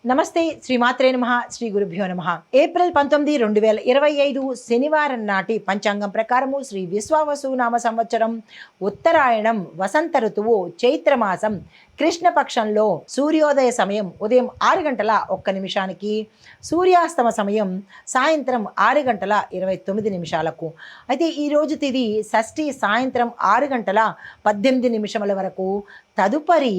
నమస్తే శ్రీమాత్రే నమః శ్రీ గురుభ్యో నమః ఏప్రిల్ 19 2025 శనివారం నాటి పంచాంగం ప్రకారము శ్రీ విశ్వావసు నామ సంవత్సరం ఉత్తరాయణం వసంత ఋతువు చైత్రమాసం కృష్ణపక్షంలో సూర్యోదయ సమయం ఉదయం 6 గంటల 1 నిమిషానికి, సూర్యాస్తమ సమయం సాయంత్రం 6 గంటల 29 నిమిషాలకు. అయితే ఈరోజు తిది షష్ఠి సాయంత్రం 6 గంటల 18 నిమిషముల వరకు. తదుపరి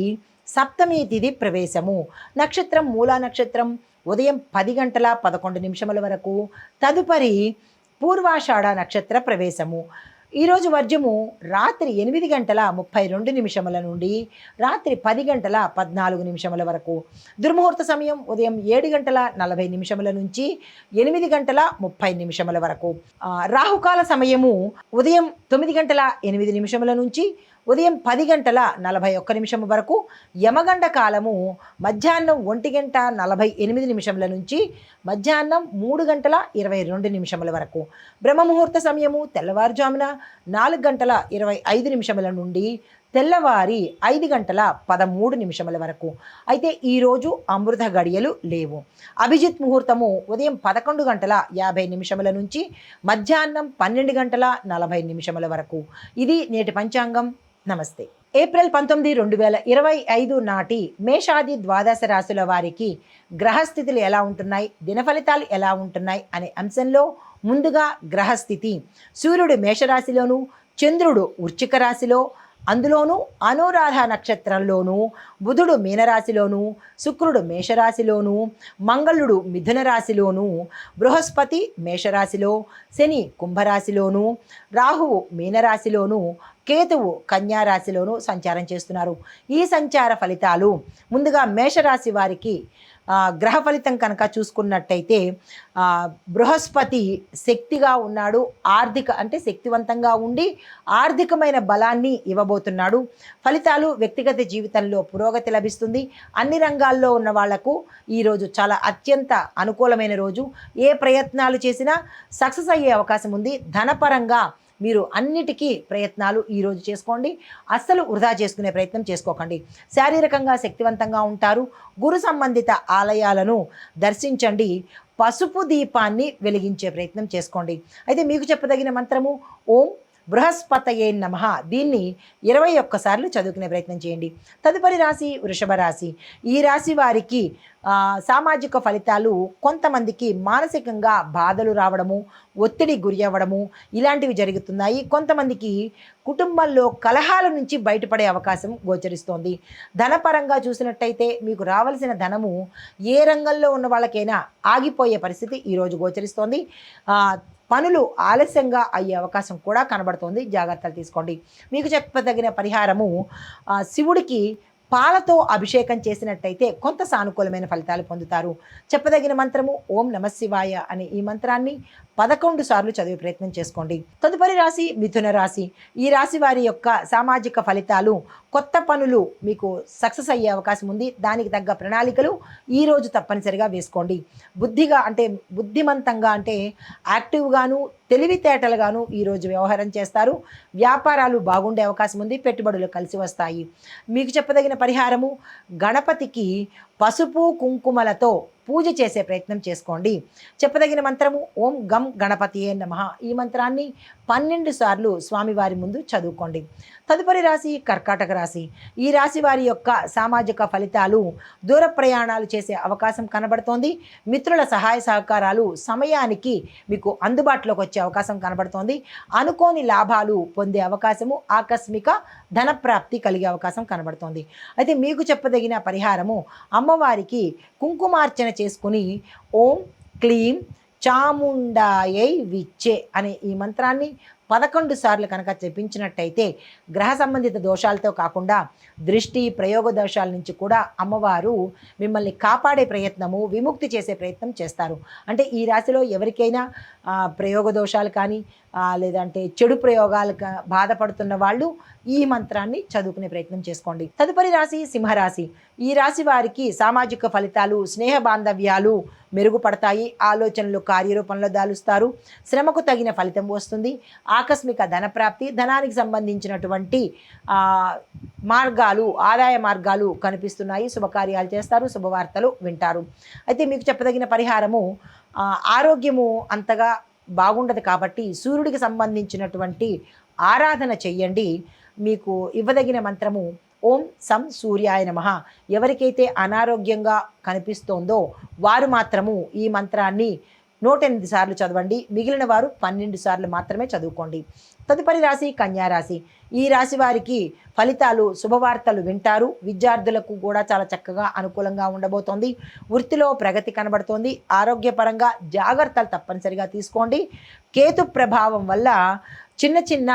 సప్తమి తిథి ప్రవేశము. నక్షత్రం మూలా నక్షత్రం ఉదయం 10 గంటల 11 నిమిషముల వరకు. తదుపరి పూర్వాషాఢ నక్షత్ర ప్రవేశము. ఈరోజు వర్జము రాత్రి 8 గంటల 32 నిమిషముల నుండి రాత్రి 10 గంటల 14 నిమిషముల వరకు. దుర్ముహూర్త సమయం ఉదయం 7 గంటల 40 నిమిషముల నుంచి 8 గంటల 30 నిమిషముల వరకు. రాహుకాల సమయము ఉదయం 9 గంటల 8 నిమిషముల నుంచి ఉదయం 10 గంటల 41 నిమిషం వరకు. యమగండ కాలము మధ్యాహ్నం 1 గంట 48 నిమిషముల నుంచి మధ్యాహ్నం 3 గంటల 22 నిమిషముల వరకు. బ్రహ్మముహూర్త సమయము తెల్లవారుజామున 4 గంటల 25 నిమిషముల నుండి తెల్లవారి 5 గంటల 13 నిమిషముల వరకు. అయితే ఈరోజు అమృత గడియలు లేవు. అభిజిత్ ముహూర్తము ఉదయం 11 గంటల 50 నిమిషముల నుంచి మధ్యాహ్నం 12 గంటల 40 నిమిషముల వరకు. ఇది నేటి పంచాంగం. నమస్తే. ఏప్రిల్ 19 2025 నాటి మేషాది ద్వాదశ రాశుల వారికి గ్రహస్థితులు ఎలా ఉంటున్నాయి, దినఫలితాలు ఎలా ఉంటున్నాయి అనే అంశంలో ముందుగా గ్రహస్థితి. సూర్యుడు మేషరాశిలోను, చంద్రుడు వృశ్చిక రాశిలో, అందులోనూ అనురాధ నక్షత్రంలోను, బుధుడు మీనరాశిలోను, శుక్రుడు మేషరాశిలోను, మంగళుడు మిథున రాశిలోను, బృహస్పతి మేషరాశిలో, శని కుంభరాశిలోను, రాహువు మీనరాశిలోను, కేతువు కన్యారాశిలోను సంచారం చేస్తున్నారు. ఈ సంచార ఫలితాలు ముందుగా మేషరాశి వారికి గ్రహ ఫలితం కనుక చూసుకున్నట్టయితే బృహస్పతి శక్తిగా ఉన్నాడు. అంటే శక్తివంతంగా ఉండి ఆర్థికమైన బలాన్ని ఇవ్వబోతున్నాడు. ఫలితాలు వ్యక్తిగత జీవితంలో పురోగతి లభిస్తుంది. అన్ని రంగాల్లో ఉన్న వాళ్లకు ఈరోజు చాలా అత్యంత అనుకూలమైన రోజు. ఏ ప్రయత్నాలు చేసినా సక్సెస్ అయ్యే అవకాశం ఉంది. ధనపరంగా మీరు అన్నిటికీ ప్రయత్నాలు ఈరోజు చేసుకోండి. అస్సలు వృధా చేసుకునే ప్రయత్నం చేసుకోకండి. శారీరకంగా శక్తివంతంగా ఉంటారు. గురు సంబంధిత ఆలయాలను దర్శించండి. పసుపు దీపాన్ని వెలిగించే ప్రయత్నం చేసుకోండి. అయితే మీకు చెప్పదగిన మంత్రము ఓం బృహస్పతయే నమః. దీన్ని 21 సార్లు చదువుకునే ప్రయత్నం చేయండి. తదుపరి రాశి వృషభ రాశి. ఈ రాశి వారికి సామాజిక ఫలితాలు కొంతమందికి మానసికంగా బాధలు రావడము, ఒత్తిడి గురి అవ్వడము ఇలాంటివి జరుగుతున్నాయి. కొంతమందికి కుటుంబంలో కలహాల నుంచి బయటపడే అవకాశం గోచరిస్తోంది. ధనపరంగా చూసినట్టయితే మీకు రావాల్సిన ధనము ఏ రంగంలో ఉన్న వాళ్ళకైనా ఆగిపోయే పరిస్థితి ఈరోజు గోచరిస్తోంది. పనులు ఆలస్యంగా అయ్యే అవకాశం కూడా కనబడుతోంది. జాగ్రత్తలు తీసుకోండి. మీకు చెప్పదగిన పరిహారము శివుడికి పాలతో అభిషేకం చేసినట్టయితే కొంత సానుకూలమైన ఫలితాలు పొందుతారు. చెప్పదగిన మంత్రము ఓం నమఃశివాయ అనే ఈ మంత్రాన్ని 11 సార్లు చదివే ప్రయత్నం చేసుకోండి. తదుపరి రాశి మిథున రాశి. ఈ రాశి వారి యొక్క సామాజిక ఫలితాలు కొత్త పనులు మీకు సక్సెస్ అయ్యే అవకాశం ఉంది. దానికి తగ్గ ప్రణాళికలు ఈరోజు తప్పనిసరిగా వేసుకోండి. బుద్ధిమంతంగా అంటే యాక్టివ్గాను తెలివితేటలుగాను ఈరోజు వ్యవహారం చేస్తారు. వ్యాపారాలు బాగుండే అవకాశం ఉంది. పెట్టుబడులు కలిసి వస్తాయి. మీకు చెప్పదగిన పరిహారము గణపతికి పసుపు కుంకుమలతో పూజ చేసే ప్రయత్నం చేసుకోండి. చెప్పదగిన మంత్రము ఓం గం గణపతియే నమః. ఈ మంత్రాన్ని 12 సార్లు స్వామివారి ముందు చదువుకోండి. తదుపరి రాశి కర్కాటక రాశి. ఈ రాశి వారి యొక్క సామాజిక ఫలితాలు దూర ప్రయాణాలు చేసే అవకాశం కనబడుతోంది. మిత్రుల సహాయ సహకారాలు సమయానికి మీకు అందుబాటులోకి వచ్చే అవకాశం కనబడుతోంది. అనుకోని లాభాలు పొందే అవకాశము, ఆకస్మిక ధనప్రాప్తి కలిగే అవకాశం కనబడుతోంది. అయితే మీకు చెప్పదగిన పరిహారము అమ్మవారికి కుంకుమార్చన చేసుకుని ఓం క్లీం చాముండాయై విచ్చే అనే ఈ మంత్రాన్ని 11 సార్లు కనుక జపించినట్టయితే గ్రహ సంబంధిత దోషాలతో కాకుండా దృష్టి ప్రయోగ దోషాల నుంచి కూడా అమ్మవారు మిమ్మల్ని కాపాడే ప్రయత్నము, విముక్తి చేసే ప్రయత్నం చేస్తారు. అంటే ఈ రాశిలో ఎవరికైనా ప్రయోగ దోషాలు కానీ లేదంటే చెడు ప్రయోగాలు బాధపడుతున్న వాళ్ళు ఈ మంత్రాన్ని చదువుకునే ప్రయత్నం చేసుకోండి. తదుపరి రాశి సింహరాశి. ఈ రాశి వారికి సామాజిక ఫలితాలు, స్నేహ బాంధవ్యాలు మెరుగుపడతాయి. ఆలోచనలు కార్యరూపంలో దాలుస్తారు. శ్రమకు తగిన ఫలితం వస్తుంది. ఆకస్మిక ధనప్రాప్తి, ధనానికి సంబంధించినటువంటి మార్గాలు, ఆదాయ మార్గాలు కనిపిస్తున్నాయి. శుభకార్యాలు చేస్తారు, శుభవార్తలు వింటారు. అయితే మీకు చెప్పదగిన పరిహారము, ఆరోగ్యము అంతగా బాగుండదు కాబట్టి సూర్యుడికి సంబంధించినటువంటి ఆరాధన చెయ్యండి. మీకు ఇవ్వదగిన మంత్రము ఓం సం సూర్యాయ నమః. ఎవరికైతే అనారోగ్యంగా కనిపిస్తోందో వారు మాత్రము ఈ మంత్రాన్ని 108 సార్లు చదవండి. మిగిలిన వారు 12 సార్లు మాత్రమే చదువుకోండి. తదుపరి రాశి కన్యారాశి. ఈ రాశి వారికి ఫలితాలు, శుభవార్తలు వింటారు. విద్యార్థులకు కూడా చాలా చక్కగా అనుకూలంగా ఉండబోతోంది. వృత్తిలో ప్రగతి కనబడుతోంది. ఆరోగ్యపరంగా జాగ్రత్తలు తప్పనిసరిగా తీసుకోండి. కేతు ప్రభావం వల్ల చిన్న చిన్న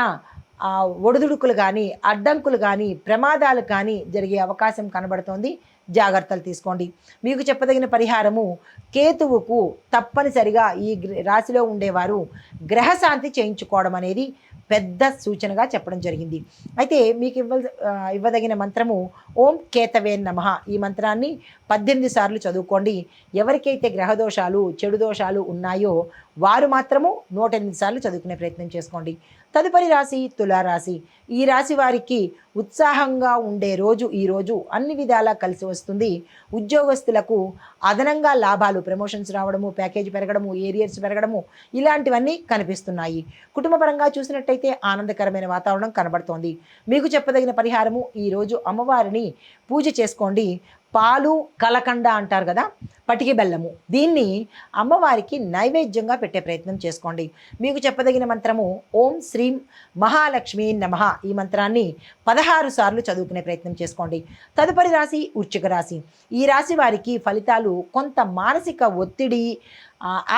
ఒడిదుడుకులు కానీ, అడ్డంకులు కానీ, ప్రమాదాలు కానీ జరిగే అవకాశం కనబడుతోంది. జాగ్రత్తలు తీసుకోండి. మీకు చెప్పదగిన పరిహారము, కేతువుకు తప్పనిసరిగా ఈ రాశిలో ఉండేవారు గ్రహశాంతి చేయించుకోవడం అనేది పెద్ద సూచనగా చెప్పడం జరిగింది. అయితే మీకు ఇవ్వదగిన మంత్రము ఓం కేతవే నమః. ఈ మంత్రాన్ని 18 సార్లు చదువుకోండి. ఎవరికైతే గ్రహదోషాలు, చెడు దోషాలు ఉన్నాయో వారు మాత్రము 108 సార్లు చదువుకునే ప్రయత్నం చేసుకోండి. తదుపరి రాశి తులారాశి. ఈ రాశి వారికి ఉత్సాహంగా ఉండే రోజు ఈరోజు, అన్ని విధాలా కలిసి వస్తుంది. ఉద్యోగస్తులకు అదనంగా లాభాలు, ప్రమోషన్స్ రావడము, ప్యాకేజ్ పెరగడము, ఏరియర్స్ పెరగడము, ఇలాంటివన్నీ కనిపిస్తున్నాయి. కుటుంబపరంగా చూసినట్టయితే ఆనందకరమైన వాతావరణం కనబడుతోంది. మీకు చెప్పదగిన పరిహారము, ఈరోజు అమ్మవారిని పూజ చేసుకోండి. పాలు కలకండ అంటారు కదా, పటికి బెల్లము, దీన్ని అమ్మవారికి నైవేద్యంగా పెట్టే ప్రయత్నం చేసుకోండి. మీకు చెప్పదగిన మంత్రము ఓం శ్రీం మహాలక్ష్మీ నమః. ఈ మంత్రాన్ని 16 సార్లు చదువుకునే ప్రయత్నం చేసుకోండి. తదుపరి రాశి వృశ్చిక రాశి. ఈ రాశి వారికి ఫలితాలు కొంత మానసిక ఒత్తిడి,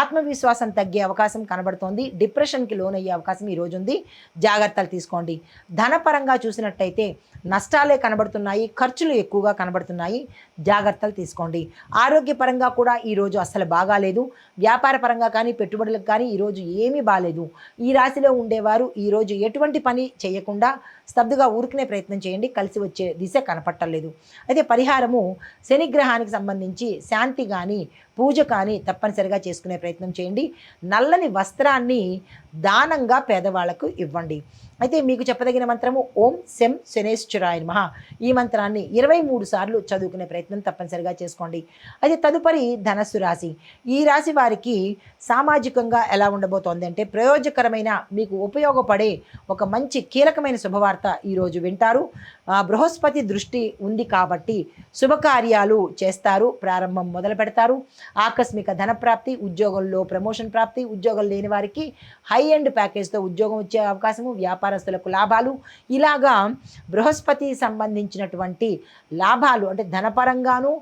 ఆత్మవిశ్వాసం తగ్గే అవకాశం కనబడుతోంది. డిప్రెషన్కి లోనయ్యే అవకాశం ఈరోజు ఉంది. జాగ్రత్తలు తీసుకోండి. ధనపరంగా చూసినట్టయితే నష్టాలే కనబడుతున్నాయి, ఖర్చులు ఎక్కువగా కనబడుతున్నాయి. జాగ్రత్తలు తీసుకోండి. ఆరోగ్యపరంగా కూడా ఈరోజు అస్సలు బాగాలేదు. వ్యాపార పరంగా కానీ, పెట్టుబడులకు కానీ ఈరోజు ఏమీ బాగాలేదు. ఈ రాశిలో ఉండేవారు ఈరోజు ఎటువంటి పని చేయకుండా స్తబ్దుగా ఊరుకునే ప్రయత్నం చేయండి. కలిసి వచ్చే దిశ కనపట్టలేదు. అయితే పరిహారము, శనిగ్రహానికి సంబంధించి శాంతి కానీ, పూజ కానీ తప్పనిసరిగా చేసుకునే ప్రయత్నం చేయండి. నల్లని వస్త్రాన్ని దానంగా పేదవాళ్లకు ఇవ్వండి. అయితే మీకు చెప్పదగిన మంత్రము ఓం శం శనేశ్వరాయ నమః. ఈ మంత్రాన్ని 23 సార్లు చదువుకునే ప్రయత్నం తప్పనిసరిగా చేసుకోండి. అయితే తదుపరి ధనస్సు రాశి. ఈ రాశి వారికి సామాజికంగా ఎలా ఉండబోతోంది అంటే, ప్రయోజకరమైన, మీకు ఉపయోగపడే ఒక మంచి కీలకమైన శుభవార్త ఈరోజు వింటారు. బృహస్పతి దృష్టి ఉంది కాబట్టి శుభకార్యాలు చేస్తారు, ప్రారంభం మొదలు పెడతారు. ఆకస్మిక ధనప్రాప్తి, ఉద్యోగంలో ప్రమోషన్ ప్రాప్తి, ఉద్యోగం లేని వారికి హై ఎండ్ ప్యాకేజ్తో ఉద్యోగం వచ్చే అవకాశము, వ్యాపారస్తులకు లాభాలు, ఇలాగా బృహస్పతి సంబంధించినటువంటి లాభాలు అంటే ధనపరంగాను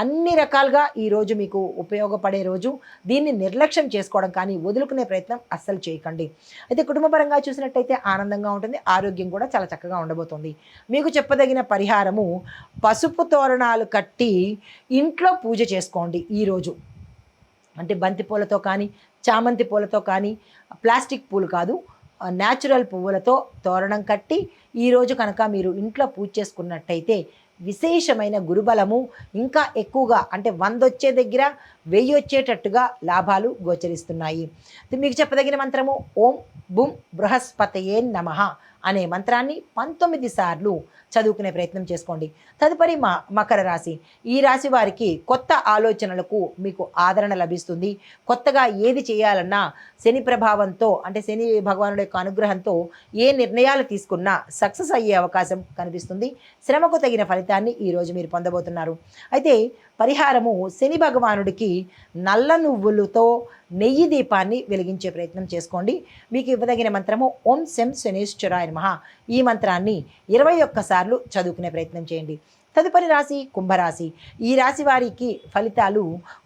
అన్ని రకాలుగా ఈరోజు మీకు ఉపయోగపడే రోజు. దీన్ని నిర్లక్ష్యం చేసుకోవడం కానీ, వదులుకునే ప్రయత్నం అస్సలు చేయకండి. అయితే కుటుంబపరంగా చూసినట్టయితే ఆనందంగా ఉంటుంది. ఆరోగ్యం కూడా చాలా చక్కగా ఉండబోతుంది. మీకు చెప్పదగిన పరిహారము, పసుపు తోరణాలు కట్టి ఇంట్లో పూజ చేసుకోండి ఈరోజు. అంటే బంతి పూలతో కానీ, చామంతి పూలతో కానీ, ప్లాస్టిక్ పూలు కాదు, న్యాచురల్ పువ్వులతో తోరణం కట్టి ఈరోజు కనుక మీరు ఇంట్లో పూజ చేసుకున్నట్టయితే విశేషమైన గురుబలము ఇంకా ఎక్కువగా, అంటే 100 వచ్చే దగ్గర 1000 వచ్చేటట్టుగా లాభాలు గోచరిస్తున్నాయి. మీకు చెప్పదగిన మంత్రము ఓం బుం బృహస్పతయే నమః అనే మంత్రాన్ని 19 సార్లు చదువుకునే ప్రయత్నం చేసుకోండి. తదుపరి మకర రాశి. ఈ రాశి వారికి కొత్త ఆలోచనలకు మీకు ఆదరణ లభిస్తుంది. కొత్తగా ఏది చేయాలన్నా శని ప్రభావంతో, అంటే శని భగవానుడి యొక్క అనుగ్రహంతో ఏ నిర్ణయాలు తీసుకున్నా సక్సెస్ అయ్యే అవకాశం కనిపిస్తుంది. శ్రమకు తగిన ఫలితాన్ని ఈరోజు మీరు పొందబోతున్నారు. అయితే పరిహారము, శని భగవానుడికి నల్ల నువ్వులతో నెయ్యి దీపాన్ని వెలిగించే ప్రయత్నం చేసుకోండి. మీకు ఇవ్వదగిన మంత్రము ఓం శం శనేశ్వరాయ నమః. ఈ మంత్రాన్ని 21 సార్లు చదువుకునే ప్రయత్నం చేయండి. తదుపరి రాశి కుంభరాశి. ఈ రాశి వారికి ఫలితాలు,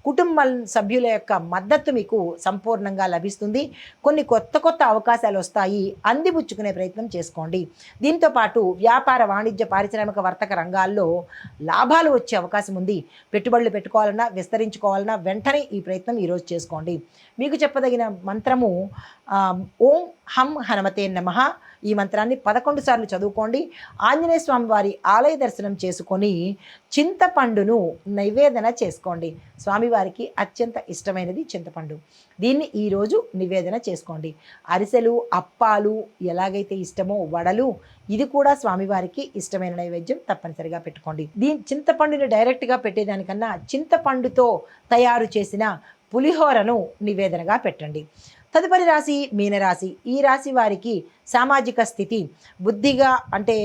కుటుంబ సభ్యుల యొక్క మద్దతు మీకు సంపూర్ణంగా లభిస్తుంది. కొన్ని కొత్త అవకాశాలు వస్తాయి, అందిపుచ్చుకునే ప్రయత్నం చేసుకోండి. దీంతోపాటు వ్యాపార, వాణిజ్య, పారిశ్రామిక, వర్తక రంగాల్లో లాభాలు వచ్చే అవకాశం ఉంది. పెట్టుబడులు పెట్టుకోవాలన్నా, విస్తరించుకోవాలన్నా వెంటనే ఈ ప్రయత్నం ఈరోజు చేసుకోండి. మీకు చెప్పదగిన మంత్రము ఓం హం హనుమతే నమః ఈ మంత్రాన్ని 11 సార్లు చదువుకోండి. ఆంజనేయ స్వామి వారి ఆలయ దర్శనం చేసుకొని చింతపండును నైవేదన చేసుకోండి. స్వామివారికి అత్యంత ఇష్టమైనది చింతపండు. దీన్ని ఈరోజు నివేదన చేసుకోండి. అరిసెలు, అప్పాలు ఎలాగైతే ఇష్టమో వడలు, ఇది కూడా స్వామివారికి ఇష్టమైన నైవేద్యం తప్పనిసరిగా పెట్టుకోండి. చింతపండుని డైరెక్ట్గా పెట్టేదానికన్నా చింతపండుతో తయారు చేసిన పులిహోరను నివేదనగా పెట్టండి. తదుపరి రాశి మీనరాశి. ఈ రాశి వారికి సామాజిక స్థితి బుద్ధిగా అంటే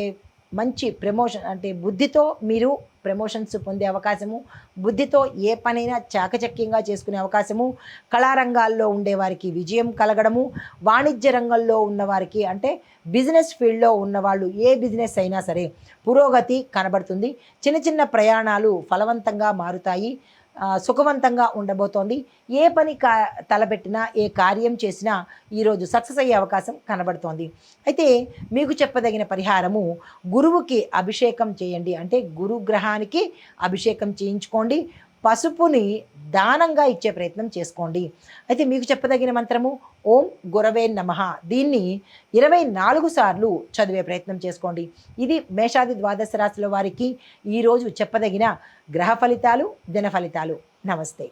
మంచి ప్రమోషన్ అంటే బుద్ధితో మీరు ప్రమోషన్స్ పొందే అవకాశము, బుద్ధితో ఏ పనైనా చాకచక్యంగా చేసుకునే అవకాశము, కళారంగాల్లో ఉండేవారికి విజయం కలగడము, వాణిజ్య రంగంలో ఉన్నవారికి అంటే బిజినెస్ ఫీల్డ్లో ఉన్నవాళ్ళు ఏ బిజినెస్ అయినా సరే పురోగతి కనబడుతుంది. చిన్న చిన్న ప్రయాణాలు ఫలవంతంగా మారుతాయి. సుఖవంతంగా ఉండబోతోంది. ఏ పని తలపెట్టినా ఏ కార్యం చేసినా ఈరోజు సక్సెస్ అయ్యే అవకాశం కనబడుతోంది. అయితే మీకు చెప్పదగిన పరిహారము గురువుకి అభిషేకం చేయండి. అంటే గురుగ్రహానికి అభిషేకం చేయించుకోండి. పసుపుని దానంగా ఇచ్చే ప్రయత్నం చేసుకోండి. అయితే మీకు చెప్పదగిన మంత్రము ఓం గురవే నమః. దీన్ని 24 సార్లు చదివే ప్రయత్నం చేసుకోండి. ఇది మేషాది ద్వాదశ రాశుల వారికి ఈరోజు చెప్పదగిన గ్రహ ఫలితాలు, దిన ఫలితాలు. నమస్తే.